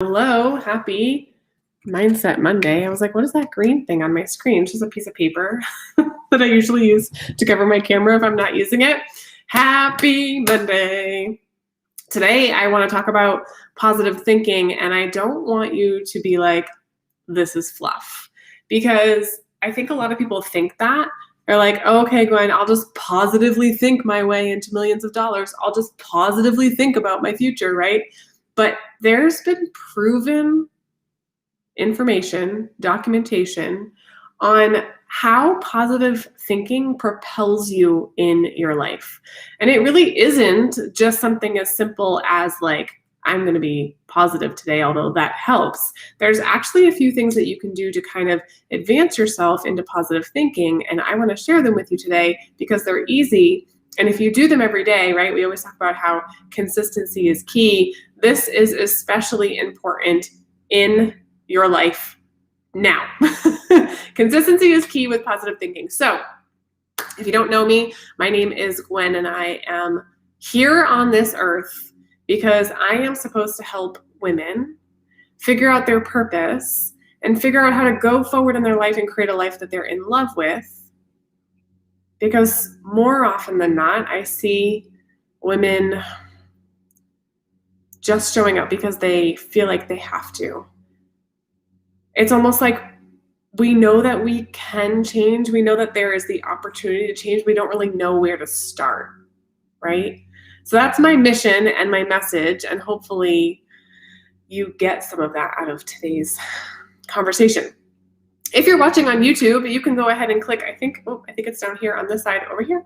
Hello, happy Mindset Monday. I was like, what is that green thing on my screen? It's just a piece of paper that I usually use to cover my camera if I'm not using it. Happy Monday. Today, I want to talk about positive thinking, and I don't want you to be like, this is fluff, because I think a lot of people think that. They're like, oh, okay, Gwen, I'll just positively think my way into millions of dollars. I'll just positively think about my future, right? But there's been proven information, documentation on how positive thinking propels you in your life. And it really isn't just something as simple as like, I'm going to be positive today, although that helps. There's actually a few things that you can do to kind of advance yourself into positive thinking. And I want to share them with you today because they're easy. And if you do them every day, right, we always talk about how consistency is key. This is especially important in your life now. Consistency is key with positive thinking. So if you don't know me, my name is Gwen, and I am here on this earth because I am supposed to help women figure out their purpose and figure out how to go forward in their life and create a life that they're in love with. Because more often than not, I see women just showing up because they feel like they have to. It's almost like we know that we can change. We know that there is the opportunity to change. We don't really know where to start, right? So that's my mission and my message, and hopefully you get some of that out of today's conversation. If you're watching on YouTube, you can go ahead and click, I think it's down here on this side, over here,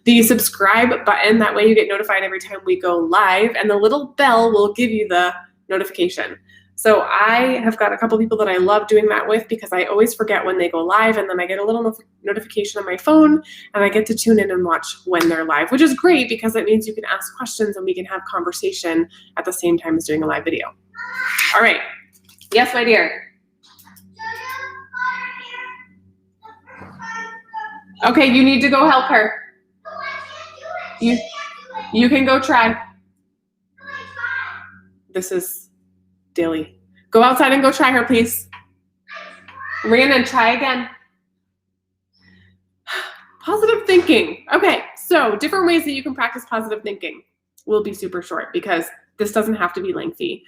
the subscribe button. That way you get notified every time we go live, and the little bell will give you the notification. So I have got a couple people that I love doing that with because I always forget when they go live, and then I get a little notification on my phone, and I get to tune in and watch when they're live, which is great because it means you can ask questions and we can have conversation at the same time as doing a live video. All right. Yes, my dear. Okay, you need to go help her. You can go try. This is daily. Go outside and go try her, please. Rhiannon, try again. Positive thinking. Okay, so different ways that you can practice positive thinking. Will be super short because this doesn't have to be lengthy.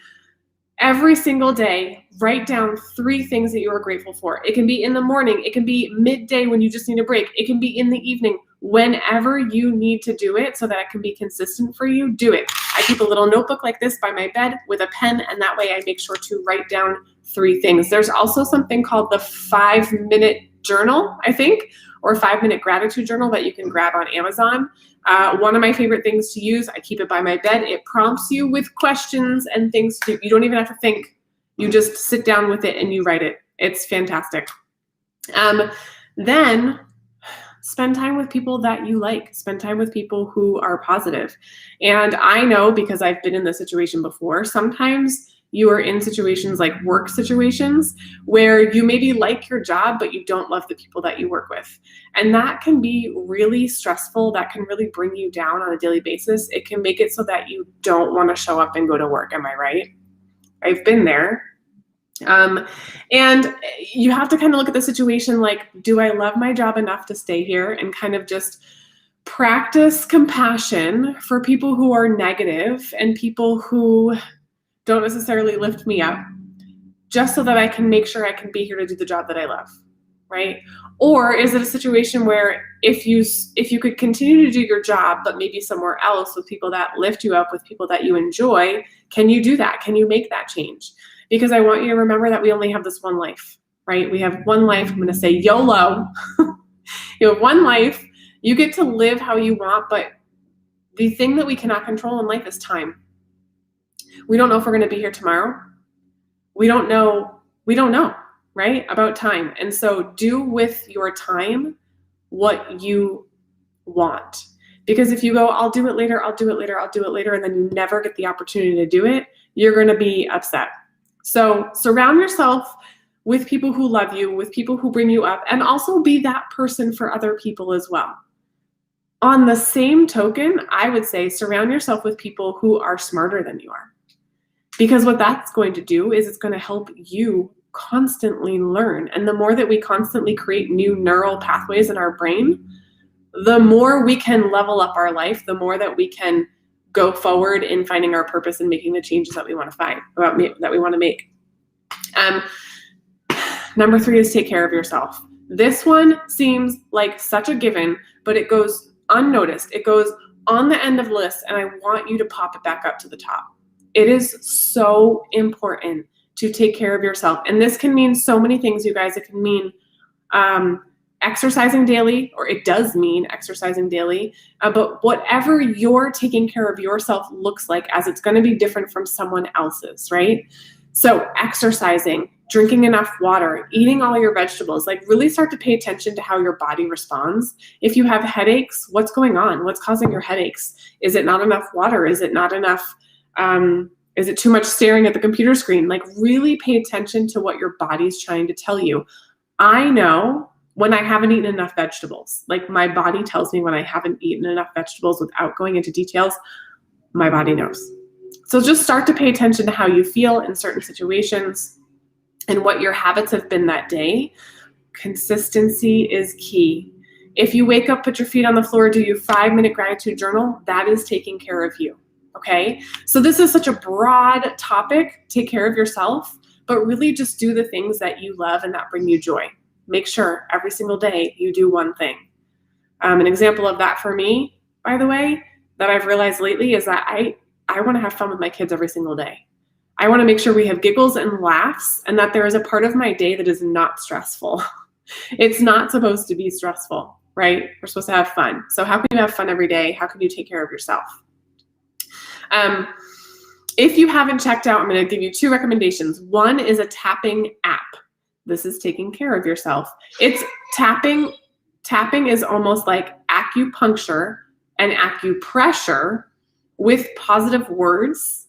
Every single day, write down 3 things that you are grateful for. It can be in the morning. It can be midday when you just need a break. It can be in the evening. Whenever you need to do it so that it can be consistent for you, do it. I keep a little notebook like this by my bed with a pen, and that way I make sure to write down 3 things. There's also something called the 5-minute journal, I think, or 5-minute gratitude journal that you can grab on Amazon. One of my favorite things to use, I keep it by my bed. It prompts you with questions and things to do. You don't even have to think. You just sit down with it and you write it. It's fantastic. Then spend time with people that you like. Spend time with people who are positive. And I know, because I've been in this situation before, sometimes you are in situations like work situations where you maybe like your job, but you don't love the people that you work with. And that can be really stressful. That can really bring you down on a daily basis. It can make it so that you don't want to show up and go to work. Am I right? I've been there. And you have to kind of look at the situation like, do I love my job enough to stay here? And kind of just practice compassion for people who are negative and people who don't necessarily lift me up, just so that I can make sure I can be here to do the job that I love, right? Or is it a situation where if you could continue to do your job, but maybe somewhere else with people that lift you up, with people that you enjoy, can you do that? Can you make that change? Because I want you to remember that we only have this one life, right? We have one life. I'm going to say YOLO. You have one life. You get to live how you want, but the thing that we cannot control in life is time. We don't know if we're going to be here tomorrow. We don't know, right, about time. And so do with your time what you want. Because if you go, I'll do it later, and then you never get the opportunity to do it, you're going to be upset. So surround yourself with people who love you, with people who bring you up, and also be that person for other people as well. On the same token, I would say surround yourself with people who are smarter than you are. Because what that's going to do is it's going to help you constantly learn. And the more that we constantly create new neural pathways in our brain, the more we can level up our life, the more that we can go forward in finding our purpose and making the changes that we want to make. Number 3 is take care of yourself. This one seems like such a given, but it goes unnoticed. It goes on the end of the list, and I want you to pop it back up to the top. It is so important to take care of yourself. And this can mean so many things, you guys. It can mean exercising daily, or it does mean exercising daily. But whatever your taking care of yourself looks like, as it's going to be different from someone else's, right? So exercising, drinking enough water, eating all your vegetables, like really start to pay attention to how your body responds. If you have headaches, what's going on? What's causing your headaches? Is it not enough water? Is it not enough? Is it too much staring at the computer screen? Like really pay attention to what your body's trying to tell you. I know when I haven't eaten enough vegetables, like my body tells me when I haven't eaten enough vegetables. Without going into details, my body knows. So just start to pay attention to how you feel in certain situations and what your habits have been that day. Consistency is key. If you wake up, put your feet on the floor, do your 5-minute gratitude journal, that is taking care of you, okay? So this is such a broad topic, take care of yourself, but really just do the things that you love and that bring you joy. Make sure every single day you do one thing. An example of that for me, by the way, that I've realized lately is that I want to have fun with my kids every single day. I want to make sure we have giggles and laughs, and that there is a part of my day that is not stressful. It's not supposed to be stressful, right? We're supposed to have fun. So how can you have fun every day? How can you take care of yourself? If you haven't checked out, I'm going to give you 2 recommendations. One is a tapping app. This is taking care of yourself. It's tapping. Tapping is almost like acupuncture and acupressure with positive words,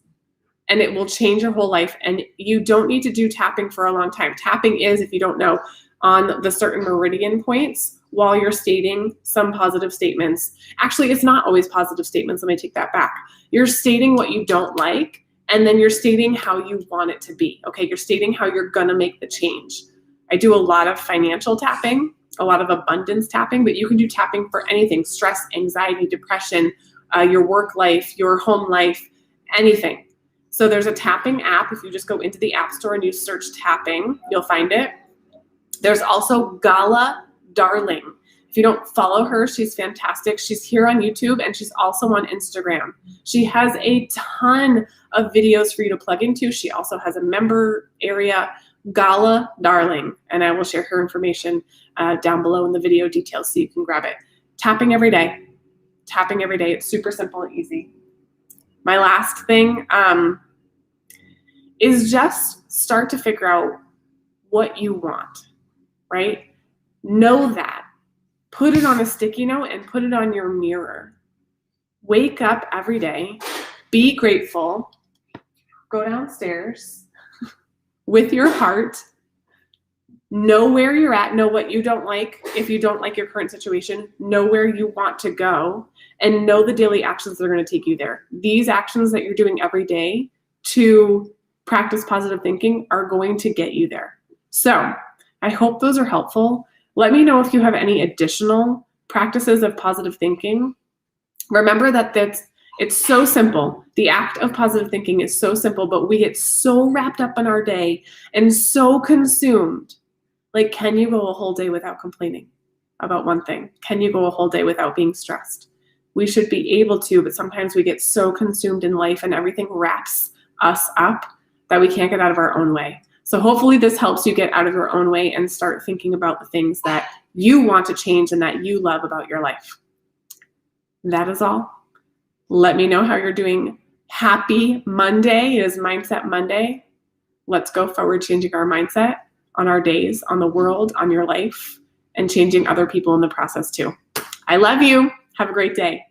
and it will change your whole life. And you don't need to do tapping for a long time. Tapping is, if you don't know, on the certain meridian points while you're stating some positive statements. Actually, it's not always positive statements. Let me take that back. You're stating what you don't like, and then you're stating how you want it to be. Okay, you're stating how you're gonna make the change. I do a lot of financial tapping, a lot of abundance tapping, but you can do tapping for anything: stress, anxiety, depression, your work life, your home life, anything. So there's a tapping app. If you just go into the App Store and you search tapping, you'll find it. There's also Gala Darling. If you don't follow her, she's fantastic. She's here on YouTube, and she's also on Instagram. She has a ton of videos for you to plug into. She also has a member area, Gala Darling, and I will share her information down below in the video details so you can grab it. Tapping every day. Tapping every day. It's super simple and easy. My last thing is just start to figure out what you want, right? Know that. Put it on a sticky note and put it on your mirror. Wake up every day, be grateful, go downstairs with your heart, know where you're at, know what you don't like. If you don't like your current situation, know where you want to go, and know the daily actions that are going to take you there. These actions that you're doing every day to practice positive thinking are going to get you there. So I hope those are helpful. Let me know if you have any additional practices of positive thinking. Remember that it's so simple. The act of positive thinking is so simple, but we get so wrapped up in our day and so consumed. Like, can you go a whole day without complaining about one thing? Can you go a whole day without being stressed? We should be able to, but sometimes we get so consumed in life and everything wraps us up that we can't get out of our own way. So hopefully this helps you get out of your own way and start thinking about the things that you want to change and that you love about your life. That is all. Let me know how you're doing. Happy Monday. It is Mindset Monday. Let's go forward changing our mindset on our days, on the world, on your life, and changing other people in the process too. I love you. Have a great day.